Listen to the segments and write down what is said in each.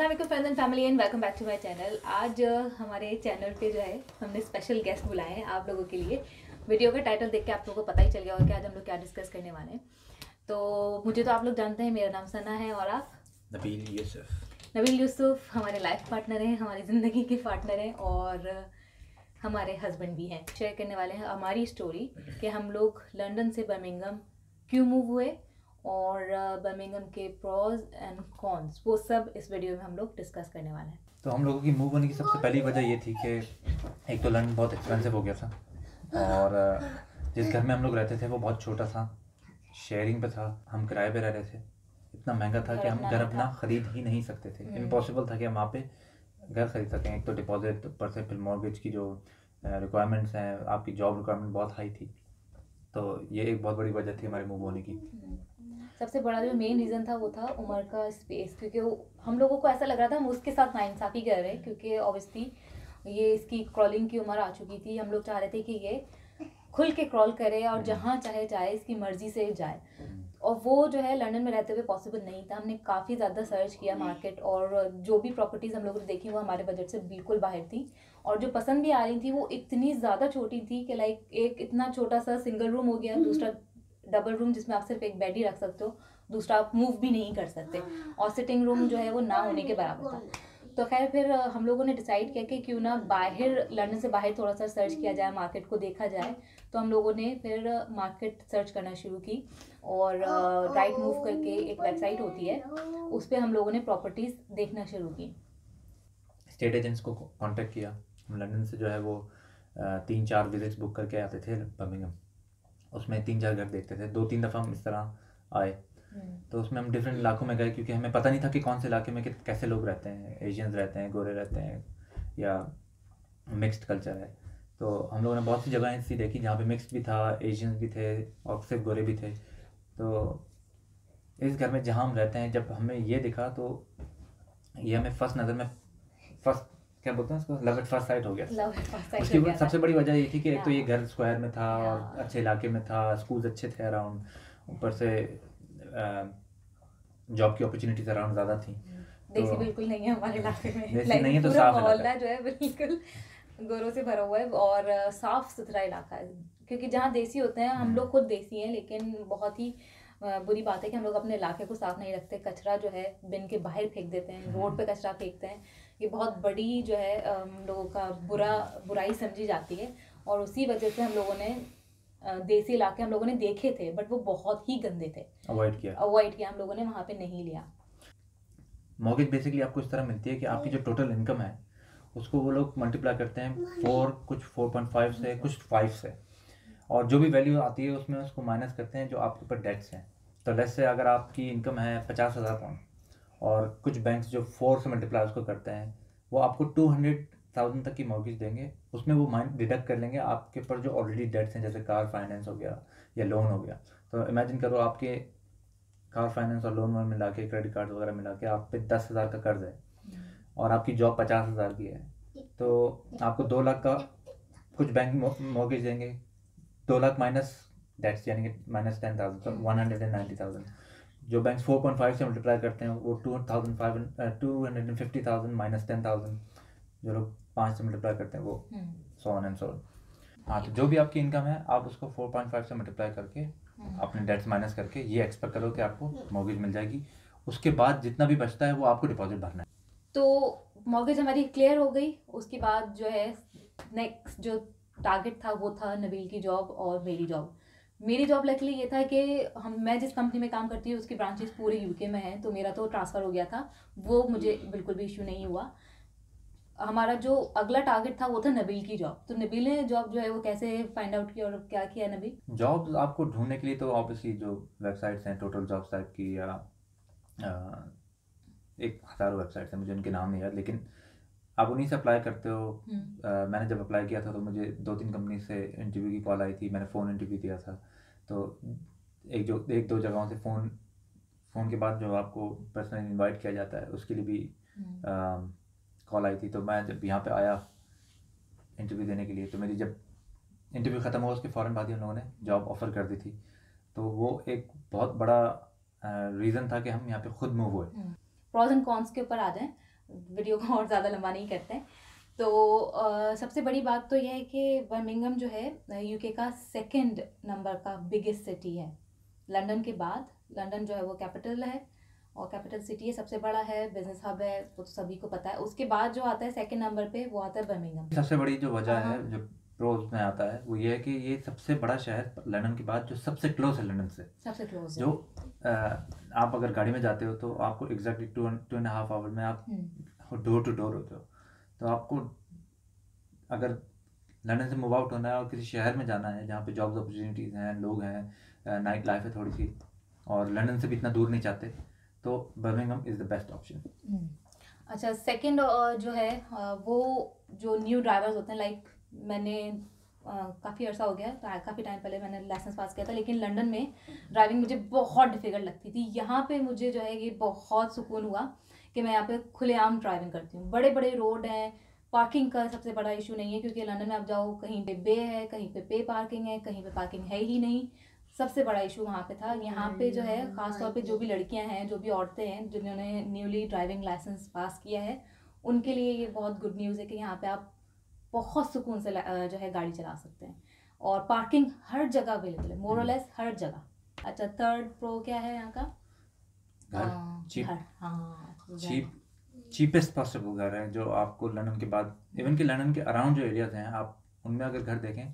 अस्सलाम friends and family and welcome back to my channel. आज हमारे चैनल पे जो है हमने स्पेशल गेस्ट बुलाए हैं आप लोगों के लिए। वीडियो का टाइटल देख के आप लोगों को पता ही चल गया होगा कि आज हम लोग क्या डिस्कस करने वाले हैं। तो मुझे तो आप लोग जानते हैं, मेरा नाम सना है और आप? नबील यूसुफ हमारे लाइफ पार्टनर हैं, हमारी ज़िंदगी के पार्टनर हैं और हमारे हस्बैंड भी हैं। शेयर करने वाले हैं हमारी स्टोरी कि हम लोग लंदन से बर्मिंघम क्यों मूव हुए और बर्मिंघम के प्रॉज एंड कॉन्स, वो सब इस वीडियो में हम लोग डिस्कस करने वाले हैं। तो हम लोगों की मूव होने की सबसे पहली वजह ये थी कि एक तो लंदन बहुत एक्सपेंसिव हो गया था और जिस घर में हम लोग रहते थे वो बहुत छोटा था, शेयरिंग पे था, हम किराए पे रह रहे थे। इतना महंगा था कि हम घर अपना ख़रीद ही नहीं सकते थे। इम्पॉसिबल था कि हम वहाँ पे घर ख़रीद सकें। एक तो डिपॉजिट ऊपर से फिर मॉर्गेज की जो रिक्वायरमेंट्स हैं, आपकी जॉब रिक्वायरमेंट बहुत हाई थी। तो ये एक बहुत बड़ी वजह थी हमारे मूव होने की। सबसे बड़ा जो मेन रीज़न था वो था उम्र का स्पेस, क्योंकि हम लोगों को ऐसा लग रहा था हम उसके साथ नाइंसाफ़ी कर रहे हैं, क्योंकि ऑब्वियसली ये इसकी क्रॉलिंग की उम्र आ चुकी थी। हम लोग चाह रहे थे कि ये खुल के क्रॉल करे और जहाँ चाहे जाए, इसकी मर्ज़ी से जाए, और वो जो है लंदन में रहते हुए पॉसिबल नहीं था। हमने काफ़ी ज़्यादा सर्च किया मार्केट, और जो भी प्रॉपर्टीज़ हम लोगों ने देखी वो हमारे बजट से बिल्कुल बाहर थी, और जो पसंद भी आ रही थी वो इतनी ज़्यादा छोटी थी कि लाइक एक इतना छोटा सा सिंगल रूम हो गया, दूसरा डबल रूम जिसमें आप सिर्फ एक बेड ही रख सकते हो, दूसरा आप मूव भी नहीं कर सकते, और सिटिंग रूम जो है वो ना होने के बराबर था। तो खैर फिर हम लोगों ने डिसाइड किया कि क्यों ना बाहर, लंदन से बाहर थोड़ा सा सर्च किया जाए, मार्केट को देखा जाए। तो हम लोगों ने फिर मार्केट सर्च करना शुरू की, और राइट मूव करके एक वेबसाइट होती है, उस पर हम लोगों ने प्रॉपर्टीज़ देखना शुरू की। स्टेट एजेंट्स को कांटेक्ट किया। हम लंदन से जो है वो 3-4 विजिट्स बुक करके आते थे बर्मिंघम। उसमें 3-4 घर देखते थे। 2-3 दफ़ा हम इस तरह आए। तो उसमें हम डिफरेंट इलाकों में गए, क्योंकि हमें पता नहीं था कि कौन से इलाके में कैसे लोग रहते हैं। एशियंस रहते हैं, गोरे रहते हैं, या मिक्स्ड कल्चर है। तो हम लोगों ने बहुत सी जगह ऐसी देखी जहाँ पे मिक्स्ड भी था, एशियंस भी थे और सिर्फ गोरे भी थे। तो इस घर में जहाँ हम रहते हैं, जब हमें ये दिखा तो ये हमें फर्स्ट नज़र में क्या बोलते हैं उसको, लव एट फर्स्ट साइट हो गया। उसकी सबसे बड़ी वजह ये थी कि एक तो ये घर स्क्वायर में था और अच्छे इलाके में था, स्कूल्स अच्छे थे अराउंड, ऊपर से जॉब की अपॉर्चुनिटीज अराउंड ज़्यादा थी। देसी बिल्कुल नहीं है हमारे इलाके में, देसी नहीं है तो साफ मोहल्ला जो है बिल्कुल गोरों से भरा हुआ है और साफ सुथरा इलाका है। क्योंकि जहाँ देसी होते हैं, हम लोग खुद देसी हैं, लेकिन बहुत ही बुरी बात है कि हम लोग अपने इलाके को साफ नहीं रखते। कचरा जो है बिन के बाहर फेंक देते हैं, रोड पे कचरा फेंकते हैं। ये बहुत बड़ी जो है हम लोगों का बुराई समझी जाती है, और उसी वजह से हम लोगों ने देसी इलाके हम लोगों ने देखे थे, बट वो बहुत ही गंदे थे, अवॉइड किया हम लोगों ने, वहाँ पे नहीं लिया। मॉर्गेज बेसिकली आपको इस तरह मिलती है कि आपकी जो टोटल इनकम है उसको वो लोग मल्टीप्लाई करते हैं 4, कुछ 4.5 से, कुछ 5 से, और जो भी वैल्यू आती है उसमें उसको माइनस करते हैं जो आपके ऊपर डेट्स हैं। तो लेट्स से अगर आपकी इनकम है 50,000 पाउंड, और कुछ बैंक्स जो 4 से मल्टीप्लाई उसको करते हैं, वो आपको 200,000 तक की मॉर्गेज देंगे। उसमें वो डिडक्ट कर लेंगे आपके ऊपर जो ऑलरेडी डेट्स हैं, जैसे कार फाइनेंस हो गया या लोन हो गया। तो इमेजिन करो आपके कार फाइनेंस और लोन मिला के, क्रेडिट कार्ड वगैरह मिला के आप पे 10,000 का कर्ज है और आपकी जॉब 50,000 की है, तो आपको 2 लाख का कुछ बैंक मॉर्गेज देंगे। 2 लाख माइनस डेट्स यानी कि माइनस 10,000, तो 190,000। जो बैंक 4.5 से मल्टीप्लाई करते हैं वो 250,000 माइनस 10,000। जो लोग 5 से मल्टीप्लाई करते हैं वो 100 एंड 100। हाँ, तो जो भी आपकी इनकम है आप उसको 4.5 से मल्टीप्लाई करके अपने डेट्स माइनस करके ये एक्सपेक्ट करो कि आपको मॉर्गेज मिल जाएगी। उसके बाद जितना भी बचता है वो आपको डिपॉजिट भरना है। तो मॉर्गेज हमारी क्लियर हो गई। उसके बाद जो है नेक्स्ट जो टारगेट था वो था नबील की जॉब और मेरी जॉब। मेरी जॉब लकीली ये था कि मैं जिस कंपनी में काम करती हूँ उसकी ब्रांचेस पूरे यूके में हैं, तो मेरा तो ट्रांसफ़र हो गया था, वो मुझे बिल्कुल भी इशू नहीं हुआ। हमारा जो अगला टारगेट था वो था नबील की जॉब। तो नबील ने जॉब जो है वो कैसे फाइंड आउट किया और क्या किया नबील? जॉब आपको ढूंढने के लिए तो ऑब्वियसली जो वेबसाइट्स हैं, टोटल जॉब्स टाइप की, या एक हज़ारों वेबसाइट्स हैं, मुझे उनके नाम नहीं याद, लेकिन आप उन्हीं से अप्लाई करते हो। मैंने जब अप्लाई किया था तो मुझे 2-3 कंपनी से इंटरव्यू की कॉल आई थी। मैंने फ़ोन इंटरव्यू दिया था, तो एक दो जगहों से फ़ोन के बाद जो आपको पर्सनली इनवाइट किया जाता है उसके लिए भी कॉल आई थी। तो मैं जब यहाँ पे आया इंटरव्यू देने के लिए, तो मेरी जब इंटरव्यू ख़त्म हुआ उसके फ़ौरन बाद ही उन लोगों ने जॉब ऑफ़र कर दी थी। तो वो एक बहुत बड़ा रीज़न था कि हम यहाँ पे खुद मूव हुए। प्रॉज एंड कॉन्स के ऊपर आ जाएं। वीडियो को और ज़्यादा लंबा नहीं करते हैं। तो सबसे बड़ी बात तो यह है कि बर्मिंघम जो है यूके का सेकंड नंबर का बिगेस्ट सिटी है लंदन के बाद। लंदन जो है वो कैपिटल है और कैपिटल सिटी है, सबसे बड़ा है, बिजनेस हब है, वो तो सभी को पता है। उसके बाद जो आता है सेकंड नंबर पे वो आता है बर्मिंघम। सबसे बड़ी जो वजह हाँ, है जो प्रोज में आता है वो ये है कि ये सबसे बड़ा शहर लंदन के बाद जो सबसे क्लोज है लंदन से। सबसे क्लोज है। जो आप अगर गाड़ी में जाते हो तो आपको एग्जैक्टली 2.5 आवर में आप डोर टू डोर होते हो। तो आपको अगर लंदन से मूव आउट होना है और किसी शहर में जाना है जहाँ पे जॉब्स अपॉर्चुनिटीज़ हैं, लोग हैं, नाइट लाइफ है थोड़ी सी, और लंदन से भी इतना दूर नहीं चाहते, तो Birmingham is the best option. अच्छा, सेकंड जो है वो जो न्यू ड्राइवर्स होते हैं, लाइक मैंने काफ़ी अर्सा हो गया, काफ़ी टाइम पहले मैंने लाइसेंस पास किया था, लेकिन लंदन में ड्राइविंग मुझे बहुत डिफ़िकल्ट लगती थी। यहाँ पे मुझे जो है ये बहुत सुकून हुआ कि मैं यहाँ पे खुलेआम ड्राइविंग करती हूँ। बड़े बड़े रोड हैं, पार्किंग का सबसे बड़ा इशू नहीं है, क्योंकि लंदन में आप जाओ कहीं पे बे है, कहीं पे पार्किंग है, कहीं पे पार्किंग है ही नहीं। सबसे बड़ा इशू वहाँ पे था। यहाँ पे जो है ख़ासतौर पे जो भी लड़कियाँ हैं, जो भी औरतें हैं जिन्होंने न्यूली ड्राइविंग लाइसेंस पास किया है, उनके लिए ये बहुत गुड न्यूज़ है कि यहाँ पे आप बहुत सुकून से जो है गाड़ी चला सकते हैं, और पार्किंग हर जगह अवेलेबल है, मोर और लेस हर जगह। अच्छा, थर्ड प्रो क्या है यहाँ का? चीप, घर, हाँ, चीपेस्ट पॉसिबल घर है जो आपको लंदन के बाद, इवन कि लंदन के अराउंड जो एरियाज हैं आप उनमें अगर घर देखें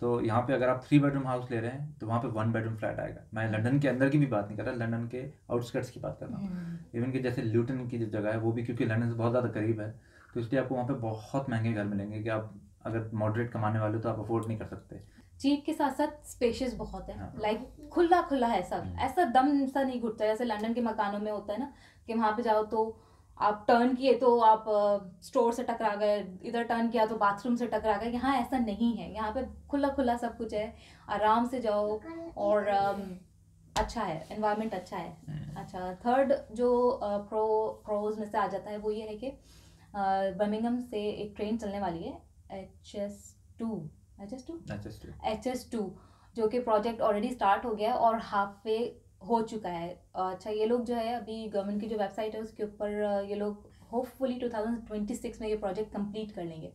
तो यहाँ पे अगर आप 3 बेडरूम हाउस ले रहे हैं तो वहाँ पे 1 बेडरूम फ्लैट आएगा। मैं लंदन के अंदर की भी बात नहीं कर रहा, लंदन के आउटस्कर्ट्स की बात कर रहा हूँ। इवन कि जैसे ल्यूटन की जो जगह है वो भी क्योंकि लंदन से बहुत ज़्यादा करीब है, तो इसलिए आपको वहाँ पे बहुत महंगे घर मिलेंगे कि आप अगर मॉडरेट कमाने वाले हो तो आप अफोर्ड नहीं कर सकते। चीप के साथ साथ स्पेशियस बहुत है, लाइक खुला खुला है सब, ऐसा दम सा नहीं घुटता जैसे लंदन के मकानों में होता है ना, कि वहाँ पे जाओ तो आप टर्न किए तो आप स्टोर से टकरा गए, इधर टर्न किया तो बाथरूम से टकरा गए। यहाँ ऐसा नहीं है, यहाँ पे खुला खुला सब कुछ है, आराम से जाओ, और अच्छा है, एनवायरनमेंट अच्छा है। अच्छा, थर्ड जो प्रोज में से आ जाता है वो ये है कि बर्मिंघम से एक ट्रेन चलने वाली है, HS2, जो कि प्रोजेक्ट ऑलरेडी स्टार्ट हो गया है और हाफ वे हो चुका है। अच्छा, ये लोग जो है अभी गवर्नमेंट की जो वेबसाइट है उसके ऊपर ये लोग होपफुली 2026 में ये प्रोजेक्ट कंप्लीट कर लेंगे,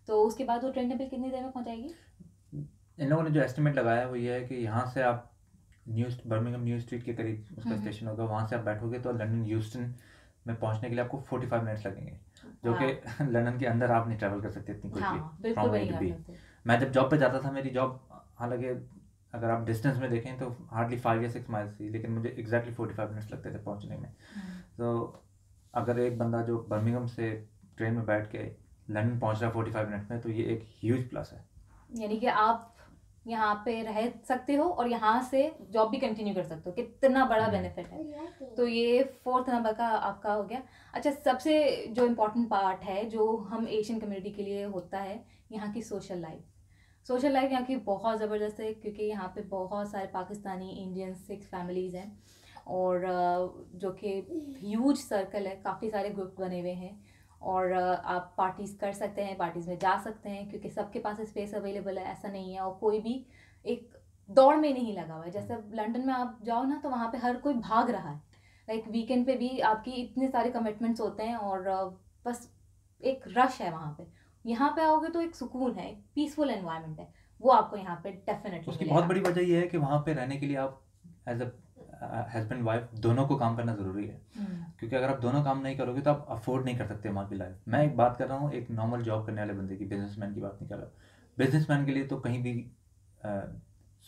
तो उसके बाद वो ट्रेन अभी कितनी देर में पहुंचाएगी? इन लोगों ने जो एस्टिमेट लगाया है वो ये है कि यहाँ से आप बर्मिंघम न्यू स्ट्रीट के करीब उसका स्टेशन होगा, वहाँ से आप बैठोगे तो लंदन ह्यूस्टन में पहुँचने के लिए आपको 45 मिनट्स लगेंगे, जो कि लंदन के अंदर आप नहीं ट्रैवल कर सकते इतनी quickly from A to B. मैं जब जॉब पे जाता था, मेरी जॉब हालांकि अगर आप डिस्टेंस में देखें तो हार्डली 5 या 6 माइल्स थी, लेकिन मुझे एग्जैक्टली 45 मिनट्स लगते थे पहुंचने में। तो अगर एक बंदा जो बर्मिंघम से ट्रेन में बैठ के लंदन पहुंच रहा है 45 मिनट में, तो ये एक ह्यूज प्लस है। यानी कि आप यहाँ पे रह सकते हो और यहाँ से जॉब भी कंटिन्यू कर सकते हो, कितना बड़ा बेनिफिट है। तो ये फोर्थ नंबर का आपका हो गया। अच्छा, सबसे जो इम्पोर्टेंट पार्ट है जो हम एशियन कम्युनिटी के लिए होता है, यहाँ की सोशल लाइफ यहाँ की बहुत ज़बरदस्त है, क्योंकि यहाँ पे बहुत सारे पाकिस्तानी, इंडियन, सिख फैमिलीज़ हैं, और जो कि ह्यूज सर्कल है, काफ़ी सारे ग्रुप बने हुए हैं, और आप पार्टीज़ कर सकते हैं, पार्टीज़ में जा सकते हैं, क्योंकि सबके पास स्पेस अवेलेबल है, ऐसा नहीं है। और कोई भी एक दौड़ में नहीं लगा हुआ है, जैसे लंदन में आप जाओ ना तो वहाँ पे हर कोई भाग रहा है, लाइक वीकेंड पे भी आपकी इतने सारे कमिटमेंट्स होते हैं और बस एक रश है वहाँ पे। यहाँ पे आओगे तो एक सुकून है, एक पीसफुल एनवायरनमेंट है, वो आपको यहाँ पे डेफिनेटली उसकी बहुत बड़ी वजह ये है कि वहाँ पे रहने के लिए आप एज अ हस्बैंड वाइफ दोनों को काम करना ज़रूरी है, क्योंकि अगर आप दोनों काम नहीं करोगे तो आप अफोर्ड नहीं कर सकते वहाँ की लाइफ। मैं एक बात कर रहा हूँ एक नॉर्मल जॉब करने वाले बंदे की, बिजनेसमैन की बात नहीं कर रहा। बिजनेसमैन के लिए तो कहीं भी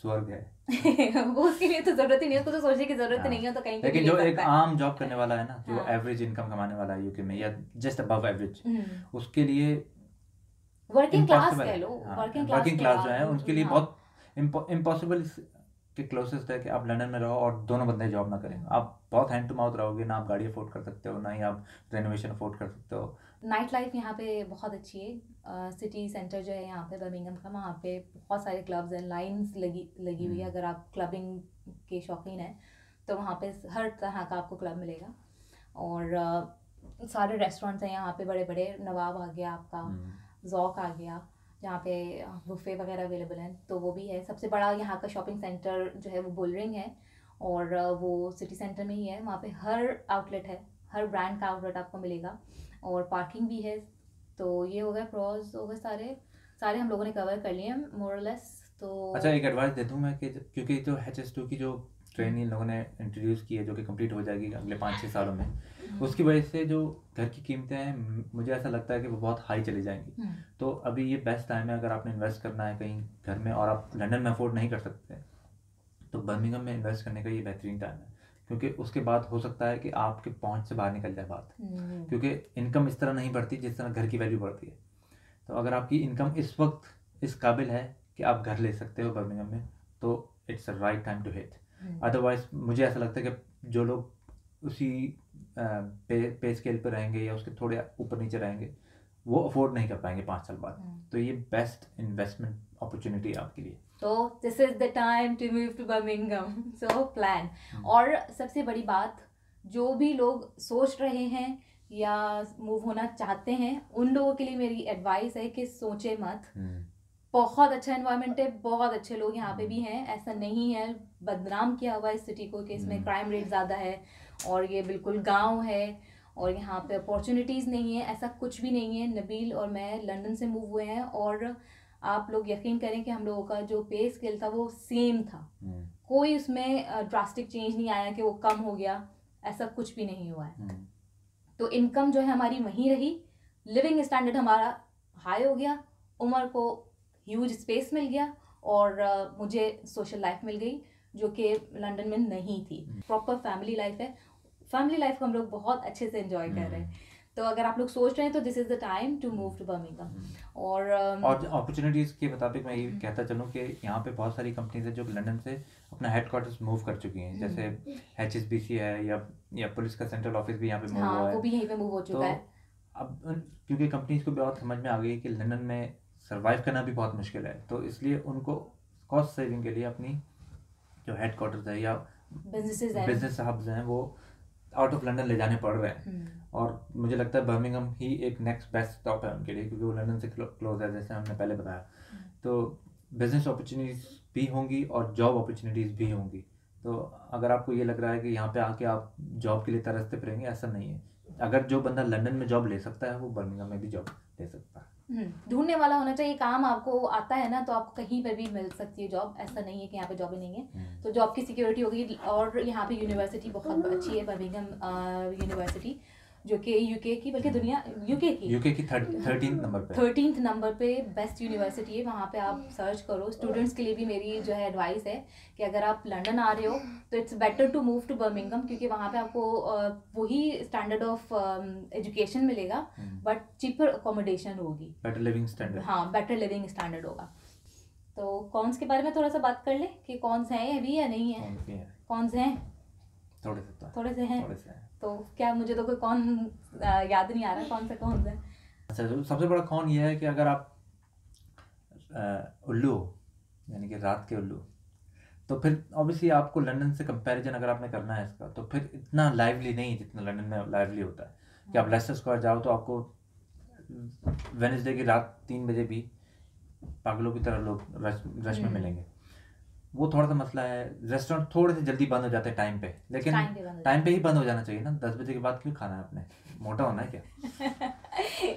स्वर्ग है वो उसके लिए तो जरूरत ही नहीं है, उसको तो सोचने की जरूरत नहीं है, तो कहीं पे लेकिन भी जो ले एक सकता है। आम जॉब करने वाला है ना, जो एवरेज इनकम कमाने वाला है यूके में या जस्ट अबव एवरेज, उसके लिए वर्किंग क्लास impossible कह है। लो, हाँ, वर्किंग वर्किंग क्लास जो है उनके लिए हाँ। बहुत इम्पॉसिबल के क्लोजेस्ट है कि आप लंदन में रहो और दोनों बंदे जॉब ना करें। आप बहुत हैंड टू माउथ रहोगे, ना आप गाड़ी अफोर्ड कर सकते हो, ना ही आप रेनोवेशन अफोर्ड कर सकते हो। नाइट लाइफ यहाँ पे बहुत अच्छी है। सिटी सेंटर जो है यहाँ पे बर्मिंघम का, वहाँ पे बहुत सारे क्लब्स हैं, लाइंस लगी हुई है। अगर आप क्लबिंग के शौकीन हैं तो वहाँ पे हर तरह का आपको क्लब मिलेगा, और सारे रेस्टोरेंट्स हैं यहाँ पे, बड़े बड़े, नवाब आ गया आपका, ज़ौक आ गया, जहाँ पे बुफे वगैरह अवेलेबल हैं, तो वो भी है। सबसे बड़ा यहाँ का शॉपिंग सेंटर जो है वो बुलरिंग है, और वो सिटी सेंटर में ही है। वहाँ पे हर आउटलेट है, हर ब्रांड का आउटलेट आपको मिलेगा। और पार्किंग भी है। तो ये हो गए प्रॉस हो गए, सारे हम लोगों ने कवर कर लिए मोर और लेस। तो अच्छा, एक एडवाइस दे दूँ मैं कि क्योंकि जो HS2 की जो ट्रेन इन लोगों ने इंट्रोड्यूस की है, जो कि कंप्लीट हो जाएगी अगले 5-6 सालों में, उसकी वजह से जो घर की कीमतें हैं, मुझे ऐसा लगता है कि वो बहुत हाई चली जाएंगी। तो अभी ये बेस्ट टाइम है, अगर आपने इन्वेस्ट करना है कहीं घर में और आप लंदन में अफोर्ड नहीं कर सकते, तो बर्मिंघम में इन्वेस्ट करने का ये बेहतरीन टाइम है। क्योंकि उसके बाद हो सकता है कि आपके पहुंच से बाहर निकल जाए बात, क्योंकि इनकम इस तरह नहीं बढ़ती जिस तरह घर की वैल्यू बढ़ती है। तो अगर आपकी इनकम इस वक्त इस काबिल है कि आप घर ले सकते हो बर्मिंघम में, तो it's a right time to hit. Otherwise मुझे ऐसा लगता है कि जो लोग उसी पे स्केल पर रहेंगे या उसके थोड़े ऊपर नीचे रहेंगे, वो अफोर्ड नहीं कर पाएंगे 5 साल बाद। तो ये बेस्ट इन्वेस्टमेंट अपॉर्चुनिटी है आपके लिए। तो this is the time to move to Birmingham, so plan. और सबसे बड़ी बात, जो भी लोग सोच रहे हैं या मूव होना चाहते हैं, उन लोगों के लिए मेरी एडवाइस है कि सोचे मत। बहुत अच्छा एनवायरनमेंट है, बहुत अच्छे लोग यहाँ पे भी हैं, ऐसा नहीं है। बदनाम किया हुआ इस सिटी को कि इसमें क्राइम रेट ज़्यादा है और ये बिल्कुल गांव है और यहाँ पे अपॉर्चुनिटीज़ नहीं है, ऐसा कुछ भी नहीं है। नबील और मैं लंदन से मूव हुए हैं और आप लोग यकीन करें कि हम लोगों का जो पे स्केल था वो सेम था, कोई उसमें ड्रास्टिक चेंज नहीं आया कि वो कम हो गया, ऐसा कुछ भी नहीं हुआ है। तो इनकम जो है हमारी वहीं रही, लिविंग स्टैंडर्ड हमारा हाई हो गया, उमर को ह्यूज स्पेस मिल गया और मुझे सोशल लाइफ मिल गई जो कि लंदन में नहीं थी। प्रॉपर फैमिली लाइफ है, फैमिली लाइफ को हम लोग बहुत अच्छे से एंजॉय कर रहे हैं। तो अगर आप लोग सोच रहे हैं तो this is the time to move to Birmingham. और अपॉर्चुनिटीज़ के मुताबिक मैं ये कहता चलूँ कि यहाँ पे बहुत सारी कंपनीज है जो लंदन से अपना हेडक्वार्टर्स मूव कर चुकी हैं, जैसे HSBC है या पुलिस का सेंट्रल ऑफिस भी यहाँ पे मूव हुआ है, वो भी यहीं पे मूव हो चुका है। अब क्योंकि कंपनीज को बहुत समझ में आ गई कि लंदन में सर्वाइव करना भी बहुत मुश्किल है, तो इसलिए उनको कॉस्ट सेविंग के लिए अपनी जो हेडक्वार्टर्स है या बिजनेस हब्स हैं वो आउट ऑफ लंदन ले जाने पड़ रहे हैं। और मुझे लगता है बर्मिंघम ही एक नेक्स्ट बेस्ट स्टॉप है उनके लिए, क्योंकि वो लंदन से क्लोज है, जैसे हमने पहले बताया। तो बिजनेस अपॉर्चुनिटीज़ भी होंगी और जॉब अपॉर्चुनिटीज़ भी होंगी। तो अगर आपको ये लग रहा है कि यहाँ पे आके आप जॉब के लिए तरसते फिरेंगे, ऐसा नहीं है। अगर जो बंदा लंदन में जॉब ले सकता है वो बर्मिंघम में भी जॉब ले सकता है। ढूंढने वाला होना चाहिए, काम आपको आता है ना तो आपको कहीं पर भी मिल सकती है जॉब, ऐसा नहीं है कि यहाँ पे जॉब ही नहीं है। तो जॉब की सिक्योरिटी होगी। और यहाँ पे यूनिवर्सिटी बहुत अच्छी है, बर्मिंघम यूनिवर्सिटी, जो कि यूके की, बल्कि दुनिया यूके की 13th नंबर पे बेस्ट यूनिवर्सिटी है। वहाँ पे आप सर्च करो। स्टूडेंट्स के लिए भी मेरी जो है एडवाइस है कि अगर आप लंदन आ रहे हो तो it's better to move to Birmingham, क्योंकि वहाँ पे आपको वही स्टैंडर्ड ऑफ एजुकेशन मिलेगा बट चीपर अकोमोडेशन होगी, बेटर लिविंग स्टैंडर्ड। हाँ, बेटर लिविंग स्टैंडर्ड होगा। तो कॉन्स के बारे में थोड़ा सा बात कर ले कि कॉन्स हैं अभी या नहीं है। कॉन्स हैं थोड़े से हैं। तो क्या, मुझे तो कोई कौन याद नहीं आ रहा कौन से। अच्छा, तो सबसे बड़ा कौन ये है कि अगर आप उल्लू यानी कि रात के उल्लू, तो फिर ऑब्वियसली आपको लंदन से कंपैरिजन अगर आपने करना है इसका, तो फिर इतना लाइवली नहीं है जितना लंदन में लाइवली होता है। कि आप लेस्टर स्क्वायर जाओ तो आपको वेडनेसडे की रात 3 बजे भी पागलों की तरह लोग रश में मिलेंगे। वो थोड़ा सा मसला है। रेस्टोरेंट थोड़े से जल्दी बंद हो जाते हैं टाइम पे, लेकिन टाइम पे ही बंद हो जाना चाहिए ना। 10 बजे के बाद क्यों खाना है आपने, मोटा होना है क्या?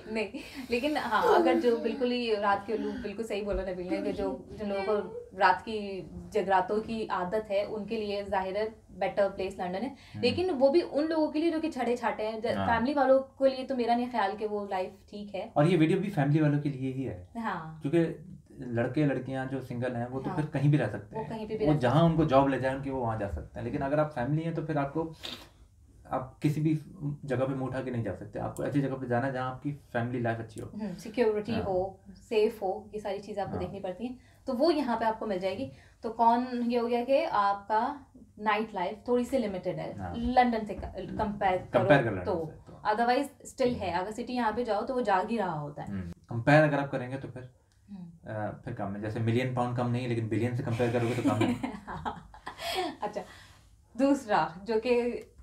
नहीं, लेकिन हाँ, अगर जो बिल्कुल ही रात के लोग, बिल्कुल सही बोला नबील ने, कि जिन लोगों को रात की जगरातों की आदत है उनके लिए जाहिर है बेटर प्लेस लंदन है। लेकिन वो भी उन लोगों के लिए जो कि छड़े छाटे हैं। फैमिली वालों के लिए तो मेरा नहीं ख्याल कि वो लाइफ ठीक है। और ये वीडियो भी फैमिली वालों के लिए ही है। हाँ, क्योंकि लड़के लड़कियां जो सिंगल हैं वो तो फिर कहीं भी रह सकते हैं, कहीं भी वो जहाँ उनको जॉब ले जाए उनकी वो वहाँ जा सकते हैं। लेकिन अगर आप फैमिली हैं तो फिर आप किसी भी जगह पे मुंह उठा के नहीं जा सकते। आपको ऐसी जगह पे जाना है जहाँ आपकी फैमिली लाइफ अच्छी हो, सिक्योरिटी हो, सेफ हो, ये सारी चीज़ें आपको देखनी पड़ती हैं। तो वो यहाँ पे आपको मिल जाएगी। तो कौन ये हो गया कि आपका नाइट लाइफ थोड़ी सी लिमिटेड है लंदन से कंपेयर करो तो, अदरवाइज स्टिल है। अगर सिटी यहाँ पे जाओ तो वो जाग ही रहा होता है। कंपेयर अगर आप करेंगे तो फिर कम है। जैसे मिलियन पाउंड कम नहीं है, लेकिन बिलियन से कंपेयर करोगे तो कम है। अच्छा, दूसरा जो कि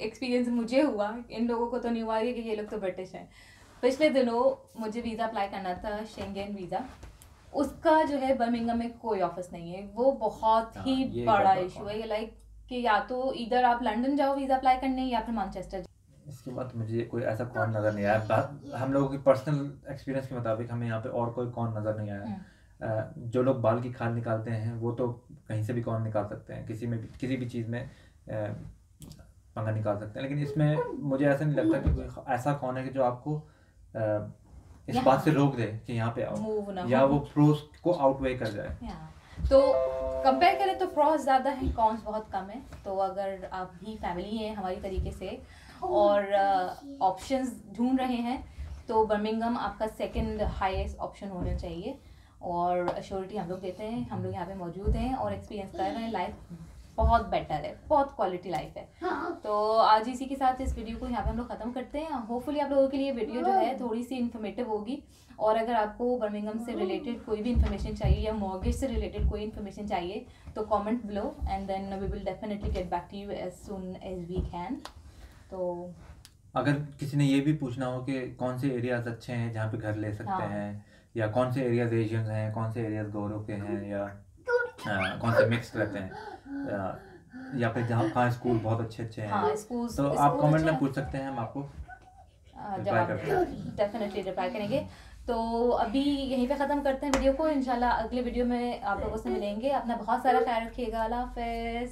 एक्सपीरियंस मुझे हुआ, इन लोगों को तो नहीं हुआ कि ये लोग तो ब्रिटिश हैं। पिछले दिनों मुझे वीज़ा अप्लाई करना था, शेंगेन वीज़ा। उसका जो है बर्मिंघम में कोई ऑफिस नहीं है। वो बहुत ही बड़ा इशू है। ये लाइक कि या तो इधर आप लंदन जाओ वीज़ा अप्लाई करने या फिर मैनचेस्टर। इसके बाद मुझे कोई ऐसा कौन नज़र नहीं आया। हम लोगों की पर्सनल एक्सपीरियंस के मुताबिक हमें यहाँ पे और कोई कौन नज़र नहीं आया। जो लोग बाल की खाल निकालते हैं वो तो कहीं से भी कौन निकाल सकते हैं, किसी भी चीज़ में पंगा निकाल सकते हैं, लेकिन इसमें मुझे ऐसा नहीं लगता कि कोई ऐसा कौन है कि जो आपको इस बात से रोक दे कि यहाँ पे आओ, या वो प्रोस को आउटवे कर जाए। तो कंपेयर करें तो प्रॉस ज़्यादा हैं, कॉन्स बहुत कम है। तो अगर आप भी फैमिली हैं हमारी तरीके से और ऑप्शंस ढूंढ रहे हैं तो बर्मिंघम आपका सेकंड हाईएस्ट ऑप्शन होना चाहिए। और अश्योरिटी हम लोग देते हैं, हम लोग यहाँ पे मौजूद हैं और एक्सपीरियंस कर रहे हैं। लाइफ बहुत बेटर है, बहुत क्वालिटी लाइफ है। तो आज इसी के साथ इस वीडियो को यहाँ पे हम लोग ख़त्म करते हैं। होपफुली आप लोगों के लिए वीडियो जो है थोड़ी सी इन्फॉर्मेटिव होगी। और अगर आपको बर्मिंघम से रिलेटेड कोई भी इन्फॉर्मेशन चाहिए या मॉर्गेज से रिलेटेड कोई इन्फॉर्मेशन चाहिए तो comment below and then we will definitely get back to you as soon as we can. तो अगर किसी ने ये भी पूछना हो कि कौन से एरियाज अच्छे हैं जहाँ पे घर ले सकते हैं, या कौन से एरियाज एशियंस हैं, कौन से एरियाज गोरों के हैं, या कौन से मिक्स्ड रहते हैं, या फिर जहाँ कहाँ स्कूल बहुत अच्छे हैं, तो आप कमेंट में पूछ सकते हैं, हम आपको डेफिनेटली रिप्लाई करेंगे। तो अभी यहीं पे ख़त्म करते हैं वीडियो को। इंशाल्लाह अगले वीडियो में आप लोगों से मिलेंगे। अपना बहुत सारा ख्याल रखिएगा। अल्लाह हाफ़िज़।